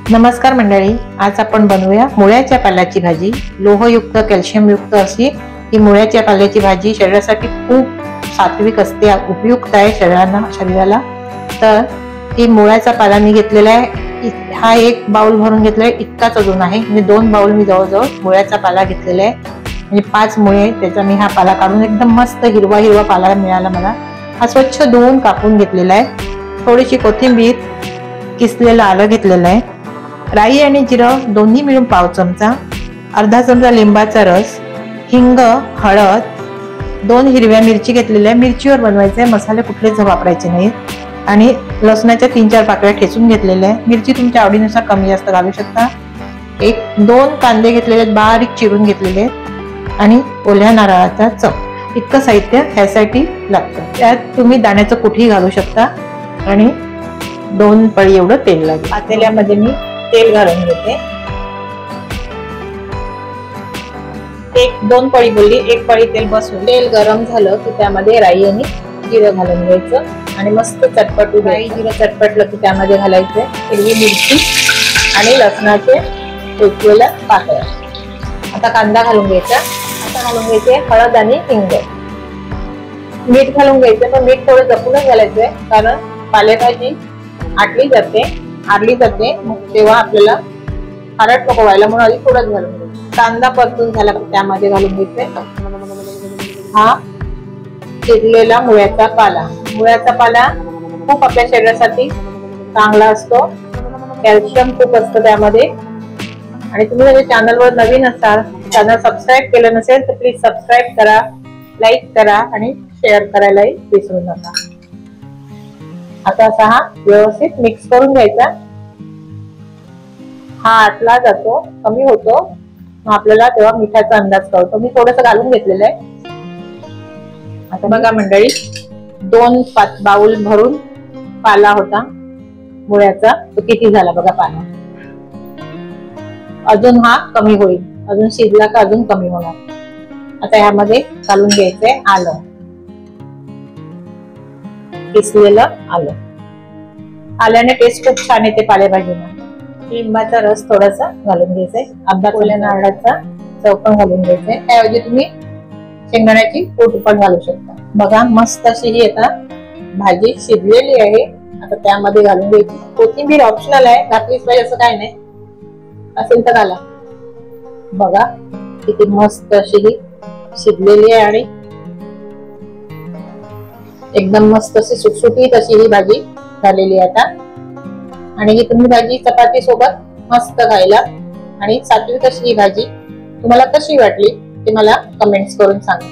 नमस्कार मंडळी, आज आपण बनवूया मुळ्याच्या पाल्याची भाजी। लोहयुक्त कॅल्शियमयुक्त अशी ही मुळ्याच्या पाल्याची भाजी शरीरासाठी खूप सात्विक असते, उपयुक्त आहे शरीराला। तर ही मुळ्याचा पाला मी घेतलेला आहे, हा एक बाउल भरून घेतलाय, इतकाच अजून आहे। म्हणजे 2 बाउल मी जवळजवळ मुळ्याचा पाला घेतलेला आहे, म्हणजे 5 मुळे त्याचा मी हा पाला काढून एकदम मस्त हिरवा हिरवा पाला मिळाला मला। हा स्वच्छ धुवून कापून घेतलेला आहे। थोडीशी कोथिंबीर, किसलेलं आलं घेतलेलं आहे, राई आणि जिरं दोन्ही मिळून पाव चमचा, अर्धा चमचा लिंबाचा रस, हिंग, हळद, 2 हिरव्या मिरची घेतलेल्या आहे, मिरचीवर बनवायचे, मसाले कुठलेच वापरायचे नाहीत, आणि लसणाच्या 3-4 पाकळ्या ठेचून घेतलेल्या आहे। मिरची तुमच्या आवडीनुसार कमी जास्त घालू शकता। 1-2 कांदे घेतलेले आहेत, बारीक चिरून घेतलेले आहेत, आणि ओल्या नारळाचा चव। इतकं साहित्य ह्यासाठी लागतं। त्यात तुम्ही दाण्याचं कुठेही घालू शकता, आणि 2 पळी एवढं तेल लागेल। पातेल्यामध्ये मी तेल घालून घेते। 1-2 पळी बोलली, 1 पळी तेल बसून तेल गरम झालं की त्यामध्ये राई आणि जिरं घालून घ्यायचं, आणि मस्त चटपटू राई जिरं चटपटलं की त्यामध्ये घालायचं हिरवी मिरची आणि लसणाचे ठेचलेल्या पाकळ्या। आता कांदा घालून घ्यायचा। आता घालून घ्यायचे हळद आणि हिंग, मीठ घालून घ्यायचं, पण मीठ थोडं जपूनच घालायचंय, कारण पालेभाजी आटली जाते, आरली जाते, तेव्हा आपल्याला खारट नको व्हायला, म्हणून आधी थोडंच घालून घ्यायचं। कांदा परतून झाला की त्यामध्ये घालून घ्यायचे हा चिरलेला मुळ्याचा पाला। मुळ्याचा पाला खूप आपल्या शरीरासाठी चांगला असतो, कॅल्शियम खूप असतं त्यामध्ये। आणि तुम्ही जर चॅनलवर नवीन असाल, चॅनल सबस्क्राईब केलं नसेल तर प्लीज सबस्क्राईब करा, लाईक करा आणि शेअर करायलाही विसरू नका। आता असा हा व्यवस्थित मिक्स करून घ्यायचा। हा आटला जातो, कमी होतो, मग आपल्याला तेव्हा मिठाचा अंदाज कळतो। मी थोडंसं घालून घेतलेलं आहे। आता बघा मंडळी, 2 बाउल भरून पाला होता मुळ्याचा, तो किती झाला बघा पाला। अजून हा कमी होईल, अजून शिजला का अजून कमी होणार। आता ह्यामध्ये घालून घ्यायचंय आलं, किसलेलं आलं। आल्याने टेस्ट खूप छान येते पालेभाजीला। लिंबाचा रस थोडासा घालून घ्यायचाय, अर्धा ओल्या नारळाचा चव पण घालून घ्यायचंय। त्याऐवजी तुम्ही शेंगदाण्याची कूट पण घालू शकता। बघा मस्त अशी ही आता भाजी शिजलेली आहे। आता त्यामध्ये घालून घ्यायची कोथिंबीर, ऑप्शनल आहे, घातलीच पाहिजे असं काय नाही, असेल तर घाला। बघा किती मस्त अशी ही शिजलेली आहे, आणि एकदम मस्त अशी सुटसुटीत अशी ही भाजी झालेली आहे आता। आणि ही तुम्ही भाजी चपाती सोबत मस्त खायला, आणि सात्विक अशी ही भाजी तुम्हाला कशी वाटली ते मला कमेंट्स करून सांगा।